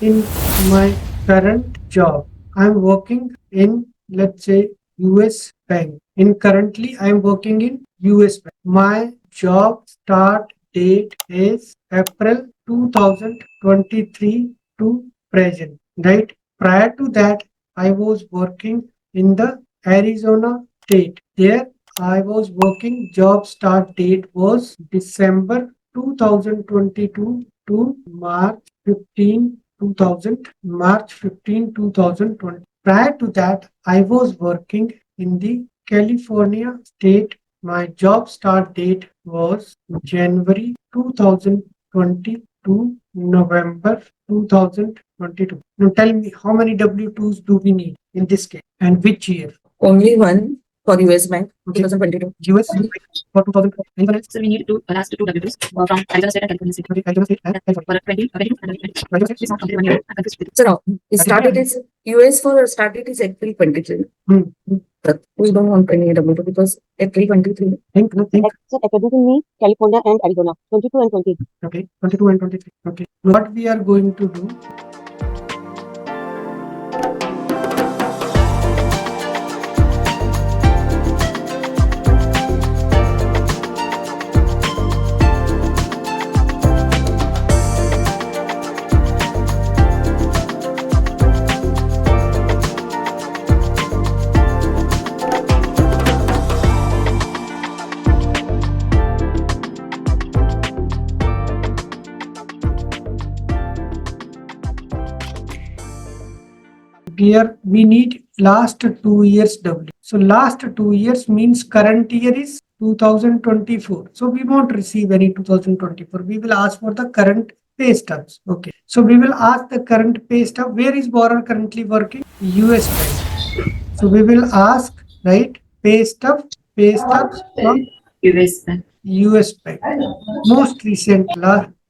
in my current job, I'm working in, let's say, US bank. In currently, I'm working in US bank. My job start date is April 2023 to present, right? Prior to that, I was working in the Arizona state. There, I was working, job start date was December 2022 to March 15, 2020. Prior to that, I was working in the California state. My job start date was January 2020 to November 2022. Now tell me, how many W-2s do we need in this case and which year? Only one for US Bank, Okay. 2022. US for 2020. Anyone else? So we need to last two W2s from Arizona State and California State. Okay, Arizona State and California. For 22 and 20. Arizona State. Please not complete 1 year. I'm confused with it. So now, start date is US for start date is April 23. Hmm. But we don't want any W2 because April 23. Think, no, think. So according to me, California and Arizona, 22 and 20. Okay, 22 and 23. Okay. What we are going to do, here we need last 2 years W. So last 2 years means current year is 2024. So we won't receive any 2024. We will ask for the current pay stubs. Okay. So we will ask the current pay stub. Where is borrower currently working? US bank. So we will ask, right? Pay stubs from US Bank. US bank. Most recent,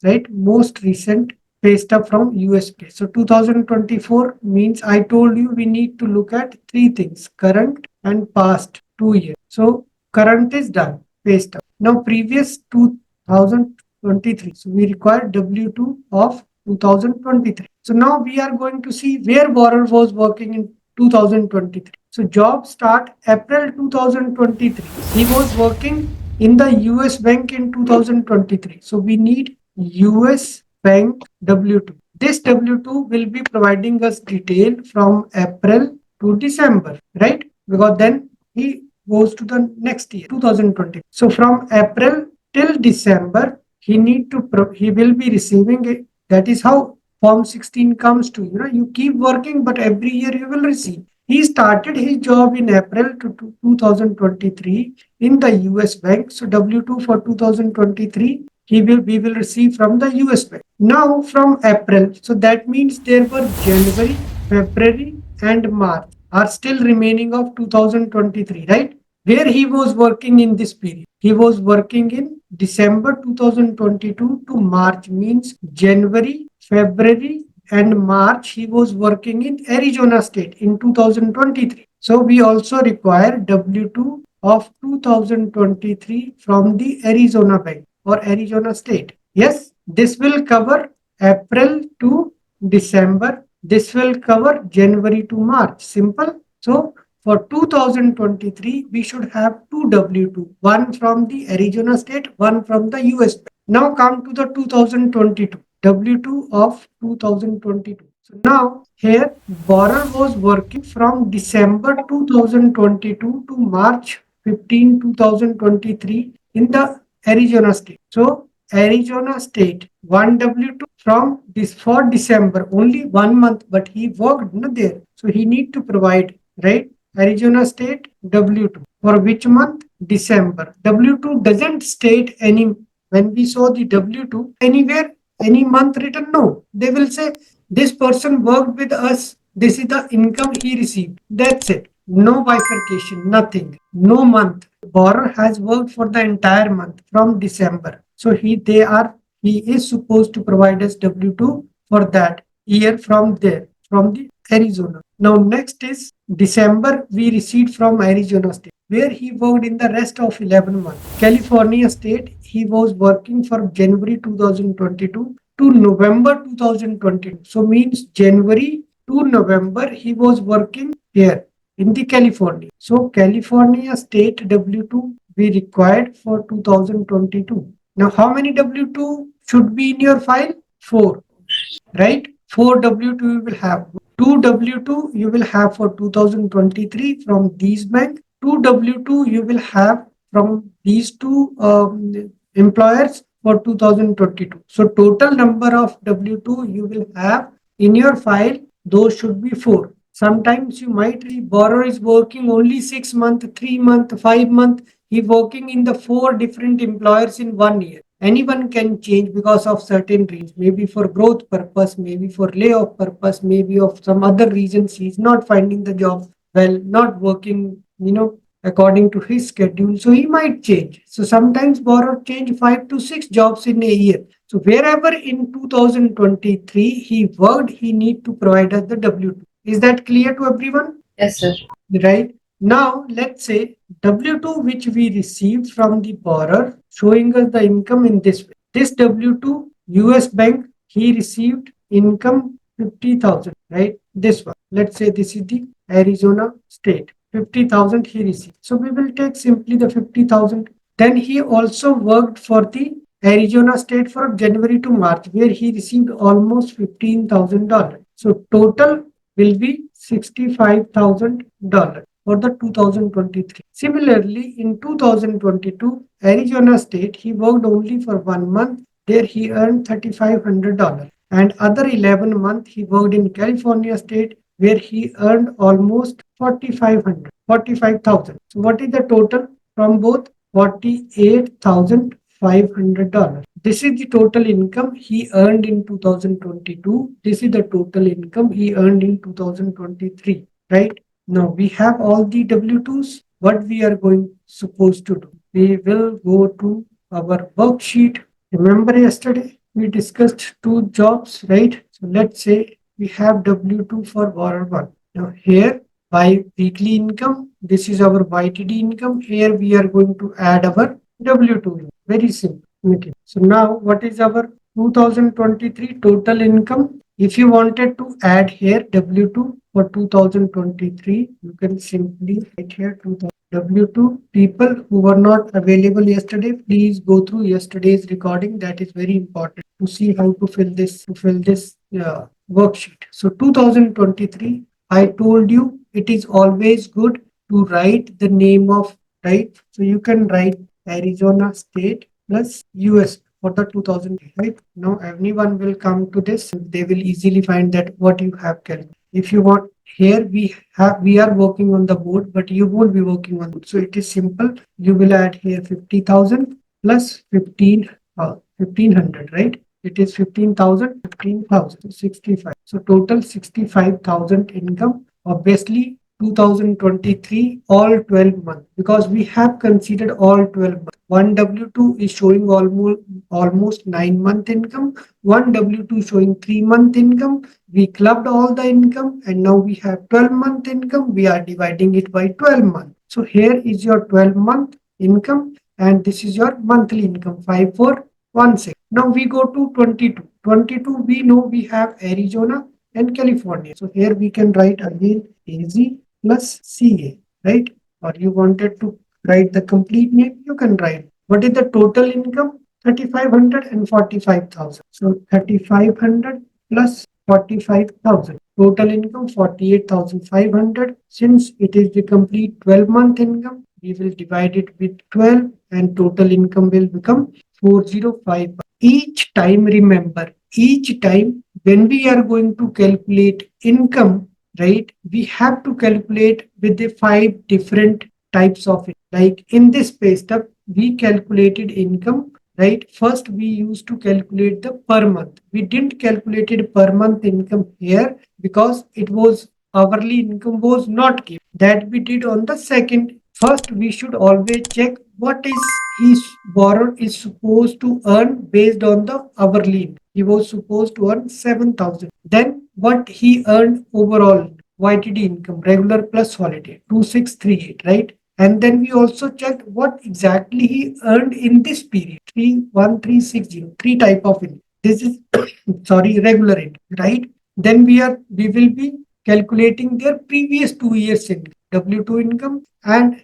right? Most recent pay stub from US pay. So 2024 means I told you we need to look at three things: current and past 2 years. So current is done, pay stub. Now previous 2023. So we require W2 of 2023. So now we are going to see where borrower was working in 2023. So job start April 2023. He was working in the US bank in 2023. So we need US bank W2. This W2 will be providing us detail from April to December, right? Because then he goes to the next year, 2020. So from April till December, he will be receiving it. That is how Form 16 comes to, you keep working, but every year you will receive. He started his job in April to 2023 in the US bank. So W2 for 2023, we will receive from the US bank. Now from April, so that means there were January, February and March are still remaining of 2023, right? Where he was working in this period. He was working in December 2022 to March, means January, February and March he was working in Arizona state in 2023. So we also require W2 of 2023 from the Arizona bank or Arizona state. Yes, this will cover April to December. This will cover January to March. Simple. So for 2023, we should have two W2, one from the Arizona state, one from the US. Now come to the 2022, W2 of 2022. So now here borrower was working from December 2022 to March 15, 2023 in the Arizona state. So Arizona state, one W2 from this for December, only 1 month, but he worked there. So he need to provide, right? Arizona state W2 for which month? December. W2 doesn't state any, when we saw the W2 anywhere, any month written, no. They will say this person worked with us. This is the income he received. That's it. No bifurcation, nothing. No month. Borrower has worked for the entire month from December. So he is supposed to provide us W2 for that year from there, from the Arizona. Now next is December we received from Arizona state, where he worked in the rest of 11 months. California state, he was working from January 2022 to November 2022. So means January to November, he was working here in the California. So California state W2 we required for 2022. Now, how many W2 should be in your file? 4, right? 4 W2 you will have. 2 W2 you will have for 2023 from these bank. 2 W2 you will have from these two employers for 2022. So total number of W2 you will have in your file, those should be 4. Sometimes you might see borrower is working only 6 months, 3 months, 5 months. He working in the 4 different employers in 1 year. Anyone can change because of certain reasons, maybe for growth purpose, maybe for layoff purpose, maybe of some other reasons he's not finding the job well, not working, according to his schedule. So he might change. So sometimes borrower change 5 to 6 jobs in a year. So wherever in 2023 he worked, he need to provide us the W2. Is that clear to everyone? Yes, sir. Right. Now, let's say W2 which we received from the borrower showing us the income in this way. This W2 US bank, he received income 50,000, right? This one. Let's say this is the Arizona state. 50,000 he received. So we will take simply the 50,000. Then he also worked for the Arizona state for January to March, where he received almost $15,000. So total will be $65,000 for the 2023. Similarly, in 2022, Arizona State, he worked only for 1 month. There he earned $3,500. And other 11 months, he worked in California State, where he earned almost 45,000. So what is the total from both? $48,500. This is the total income he earned in 2022. This is the total income he earned in 2023, right? Now we have all the W2s. What we are supposed to do? We will go to our worksheet. Remember yesterday we discussed 2 jobs, right? So let's say we have W2 for borrower 1. Now here by weekly income, this is our YTD income. Here we are going to add our W2. Very simple. Okay. So now what is our 2023 total income? If you wanted to add here W2 for 2023, you can simply write here 2000 W2. People who were not available yesterday, please go through yesterday's recording. That is very important to see how to fill this worksheet. So 2023, I told you it is always good to write the name of, right? So you can write Arizona State plus US for the 2000, right? Now everyone will come to this. They will easily find that what you have calculated. If you want, here we are working on the board, but you won't be working on it. So it is simple. You will add here 50,000 plus 1,500, right? It is 15,000, 15,000, 65. So total 65,000 income. Obviously 2023 all 12 months, because we have considered all 12 months. One W2 is showing almost 9-month income. One W2 showing 3-month income. We clubbed all the income and now we have 12-month income. We are dividing it by 12 months. So here is your 12-month income and this is your monthly income 5416. Now we go to 22. 22 we know we have Arizona and California. So here we can write again AZ plus CA, right? Or you wanted to write the complete name, you can write. What is the total income? 3,500 and 45,000. So 3,500 plus 45,000. Total income 48,500. Since it is the complete 12-month income, we will divide it with 12 and total income will become 405. Each time, remember, each time when we are going to calculate income, right, we have to calculate with the 5 different types of it. Like in this pay stub, we calculated income, right? First, we used to calculate the per month. We didn't calculate it per month income here because it was hourly income was not given. That we did on the second. First, we should always check what is his borrower is supposed to earn based on the hourly income. He was supposed to earn 7,000. Then what he earned overall, YTD income, regular plus holiday, 2638, right? And then we also checked what exactly he earned in this period, 31360, 3 type of income. This is regular income, right? Then we will be calculating their previous 2 years income, W2 income and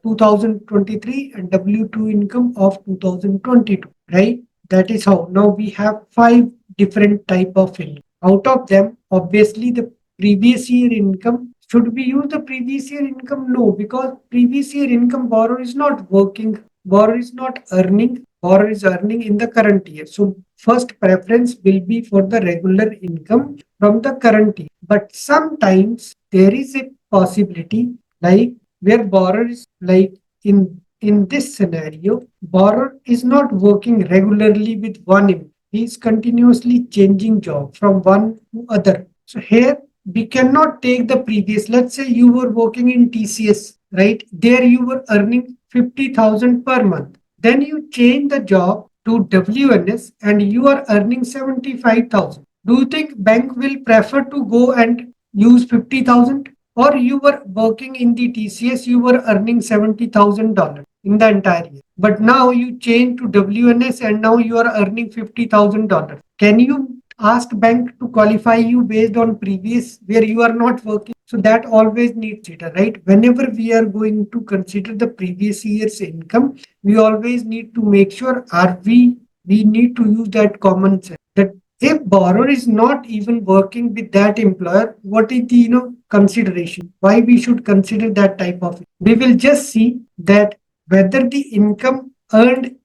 2023 and W2 income of 2022, right? That is how. Now we have five different type of income. Out of them, obviously the previous year income, should we use the previous year income? No, because previous year income borrower is not working, borrower is not earning, borrower is earning in the current year. So first preference will be for the regular income from the current year. But sometimes there is a possibility like where borrower is like in this scenario, borrower is not working regularly with one employer. He is continuously changing job from one to other. So here we cannot take the previous. Let's say you were working in TCS, right? There you were earning 50,000 per month. Then you change the job to WNS and you are earning 75,000. Do you think bank will prefer to go and use 50,000? Or you were working in the TCS, you were earning $70,000 in the entire year. But now you change to WNS and now you are earning $50,000. Can you ask bank to qualify you based on previous where you are not working? So that always needs data, right? Whenever we are going to consider the previous year's income, we always need to make sure we need to use that common sense that if borrower is not even working with that employer, what is the consideration? Why we should consider that type of? We will just see that whether the income earned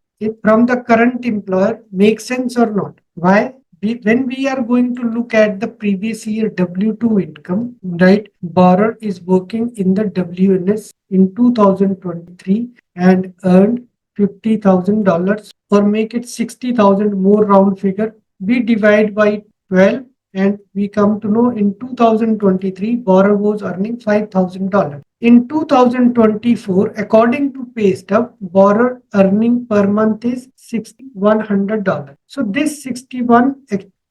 from the current employer makes sense or not. Why? When we are going to look at the previous year W2 income, right? Borrower is working in the WNS in 2023 and earned $50,000 or make it 60,000 more round figure. We divide by 12 and we come to know in 2023 borrower was earning $5,000. In 2024, according to pay stub, borrower earning per month is $6,100. So this 61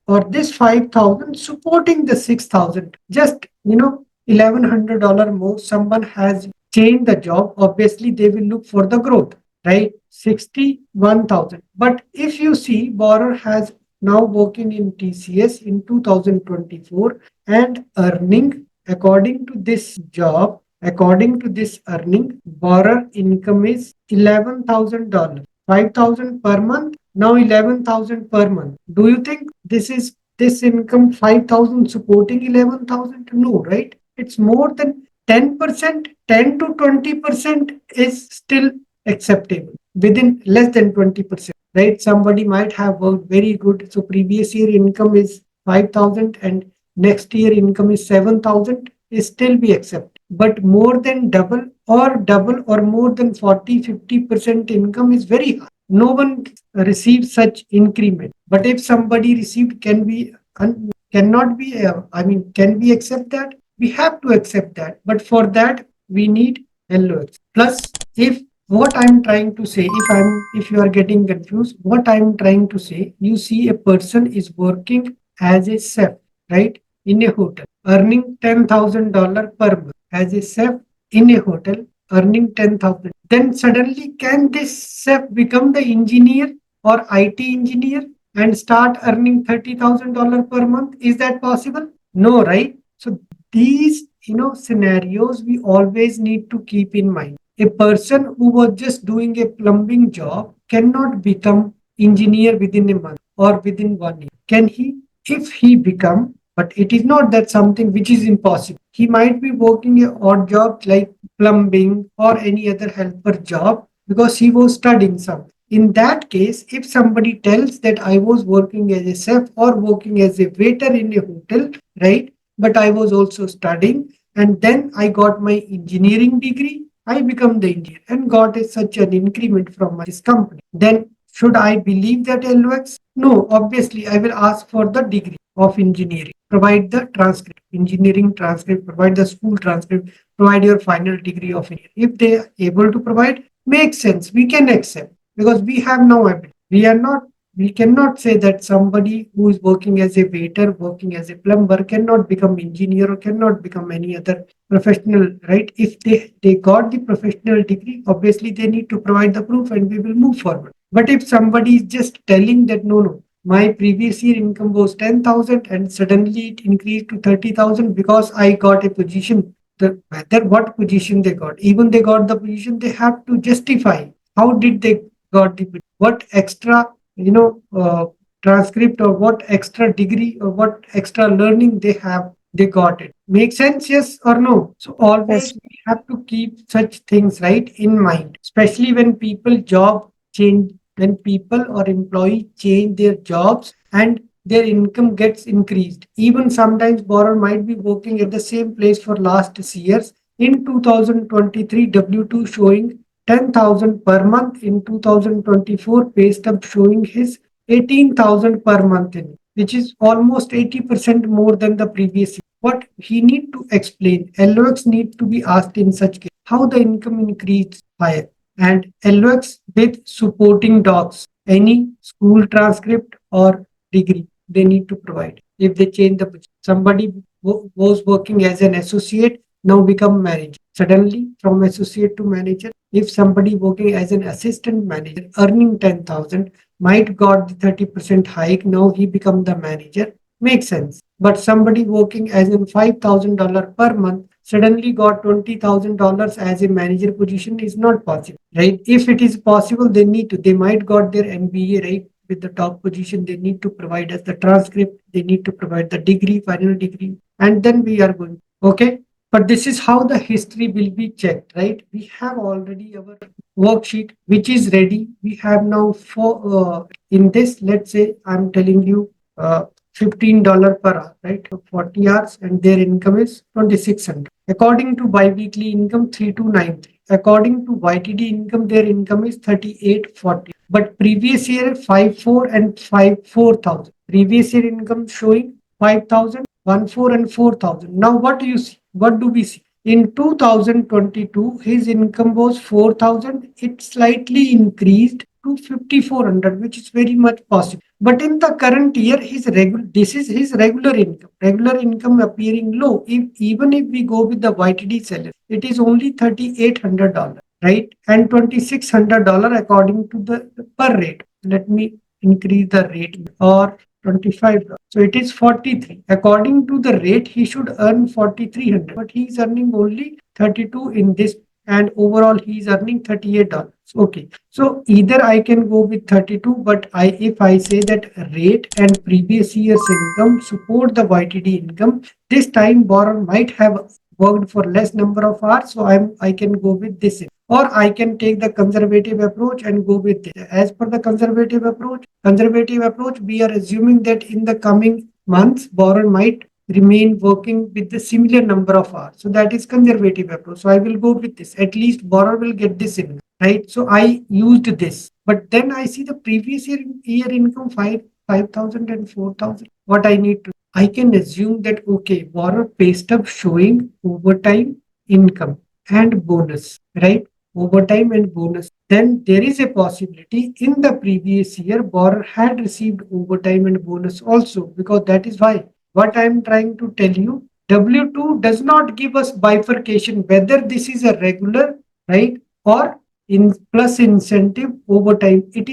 or this 5,000 supporting the 6,000, just $1,100 more. Someone has changed the job. Obviously, they will look for the growth, right? 61,000. But if you see, borrower has now working in TCS in 2024 and earning according to this job, according to this earning, borrower income is $11,000, 5,000 per month, now 11,000 per month. Do you think this income 5,000 supporting 11,000? No, right? It's more than 10%, 10 to 20% is still acceptable within less than 20%. Right? Somebody might have worked very good. So previous year income is 5,000 and next year income is 7,000 is still be accepted. But more than double or more than 40-50% income is very high. No one receives such increment. But if somebody received can we accept that? We have to accept that. But for that, we need LOX. Plus, if what I'm trying to say, if you are getting confused, what I'm trying to say, you see a person is working as a chef, right? In a hotel, earning $10,000 per month as a chef in a hotel, earning 10,000. Then suddenly can this chef become the engineer or IT engineer and start earning $30,000 per month? Is that possible? No, right? So these scenarios we always need to keep in mind. A person who was just doing a plumbing job cannot become engineer within a month or within 1 year. Can he? If he become, but it is not that something which is impossible. He might be working a odd job like plumbing or any other helper job because he was studying something. In that case, if somebody tells that I was working as a chef or working as a waiter in a hotel, right? But I was also studying and then I got my engineering degree. I become the engineer and got such an increment from this company. Then should I believe that LOX? No, obviously I will ask for the degree of engineering. Provide the transcript, engineering transcript, provide the school transcript, provide your final degree of engineering. If they are able to provide, makes sense. We can accept because we have no ability. We cannot say that somebody who is working as a waiter, working as a plumber cannot become engineer or cannot become any other professional, right? If they got the professional degree, obviously they need to provide the proof and we will move forward. But if somebody is just telling that no, my previous year income was 10,000 and suddenly it increased to 30,000 because I got a position. The whether what position they got, even they got the position, they have to justify how did they got the what extra transcript or what extra degree or what extra learning they have they got it. Make sense, yes or no? So always we have to keep such things right in mind, especially when people job change, when people or employee change their jobs and their income gets increased. Even sometimes borrower might be working at the same place for last years. In 2023 W2 showing 10,000 per month, in 2024 pay stub showing his 18,000 per month, in which is almost 80% more than the previous year. What he need to explain, LOX need to be asked in such case how the income increased higher, and LOX with supporting docs, any school transcript or degree they need to provide. If they change the position, somebody was working as an associate, now become manager. Suddenly from associate to manager, if somebody working as an assistant manager earning 10,000 might got the 30% hike, now he become the manager, makes sense. But somebody working as in $5,000 per month suddenly got $20,000 as a manager position is not possible, right? If it is possible, they need to, they might got their MBA, right? With the top position, they need to provide us the transcript, they need to provide the degree, final degree, and then we are going, okay? But this is how the history will be checked, right? We have already our worksheet which is ready. We have now in this, let's say I'm telling you $15 per hour, right? 40 hours and their income is 2,600. According to biweekly income 3293. According to YTD income, their income is 3840. But previous year 54 and 4,000. Previous year income showing 5,000, 1,4 and 4,000. Now what do you see? What do we see? In 2022, his income was 4,000. It slightly increased to 5,400, which is very much possible. But in the current year, this is his regular income. Regular income appearing low. Even if we go with the YTD salary, it is only $3,800, right? And $2,600 according to the per rate. Let me increase the rate or $25. So it is 43. According to the rate, he should earn 4,300, but he is earning only 32 in this, and overall he is earning $38. Okay. So either I can go with 32, but if I say that rate and previous year's income support the YTD income, this time borrower might have worked for less number of hours, so I can go with this. Or I can take the conservative approach and go with it. As per the conservative approach, we are assuming that in the coming months, borrower might remain working with the similar number of hours. So that is conservative approach. So I will go with this. At least borrower will get this in, right? So I used this. But then I see the previous year income 5,000 and 4,000. What I need to, I can assume that okay, borrower pay stub showing overtime income and bonus, right? Overtime and bonus, then there is a possibility in the previous year borrower had received overtime and bonus also, because that is why what I am trying to tell you, W2 does not give us bifurcation whether this is a regular, right, or in plus incentive overtime. It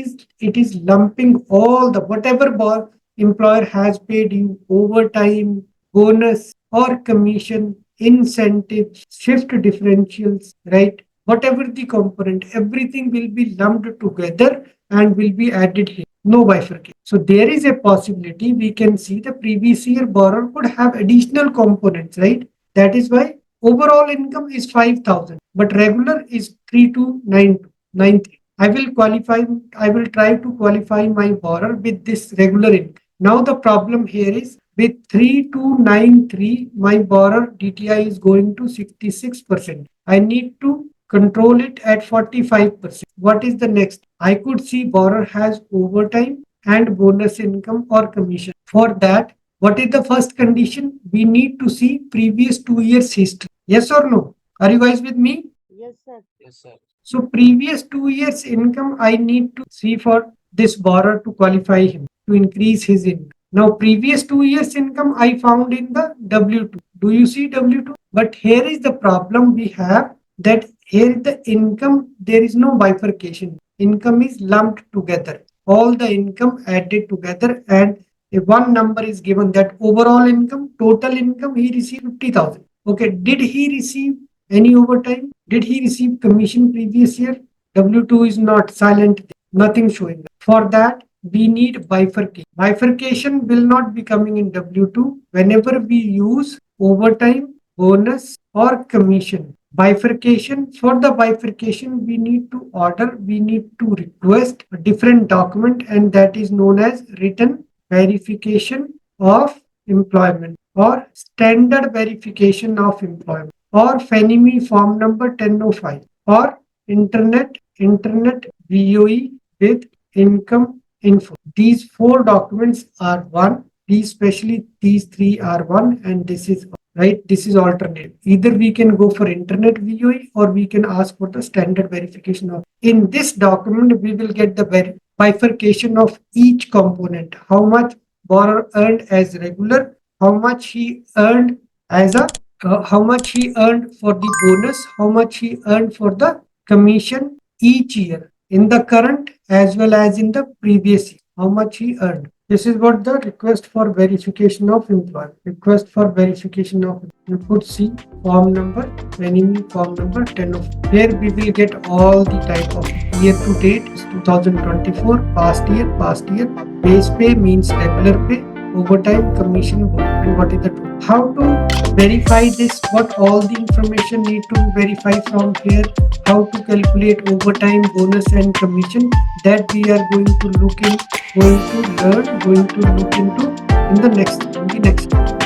is lumping all the whatever employer has paid you overtime, bonus or commission, incentive, shift differentials, right? Whatever the component, everything will be lumped together and will be added here. No bifurcation. So there is a possibility we can see the previous year borrower could have additional components, right? That is why overall income is 5,000, but regular is 3,292. I will try to qualify my borrower with this regular income. Now the problem here is with 3,293, my borrower DTI is going to 66%. I need to control it at 45%. What is the next? I could see borrower has overtime and bonus income or commission. For that, what is the first condition? We need to see previous 2 years history. Yes or no? Are you guys with me? Yes, sir. So previous 2 years income, I need to see for this borrower to qualify him to increase his income. Now previous 2 years income I found in the W2. Do you see W2? But here is the problem we have, that here the income, there is no bifurcation. Income is lumped together. all the income added together, and if one number is given, that overall income, total income, he received 50,000. Okay, did he receive any overtime? Did he receive commission previous year? W2 is not silent, nothing showing. For that, we need bifurcation. Bifurcation will not be coming in W2 whenever we use overtime, bonus, or commission. Bifurcation, for the bifurcation, we need to order, we need to request a different document, and that is known as written verification of employment or standard verification of employment or FNME form number 1005 or internet VOE with income info. These four documents are one. These especially these three are one, and this is right. This is alternate. Either we can go for internet VOE or we can ask for the standard verification of. In this document, we will get the bifurcation of each component. How much borrower earned as regular, how much he earned as a how much he earned for the bonus, how much he earned for the commission each year in the current as well as in the previous year, how much he earned. This is what the request for verification of employment. Request for verification of input C, form number, enemy form number 10 of. Here we will get all the type of year to date, 2024, past year, base pay means regular pay, overtime, commission, and what is the total. How to verify this, what all the information need to verify from here, how to calculate overtime, bonus and commission, that we are going to look in, going to learn, going to look into in the next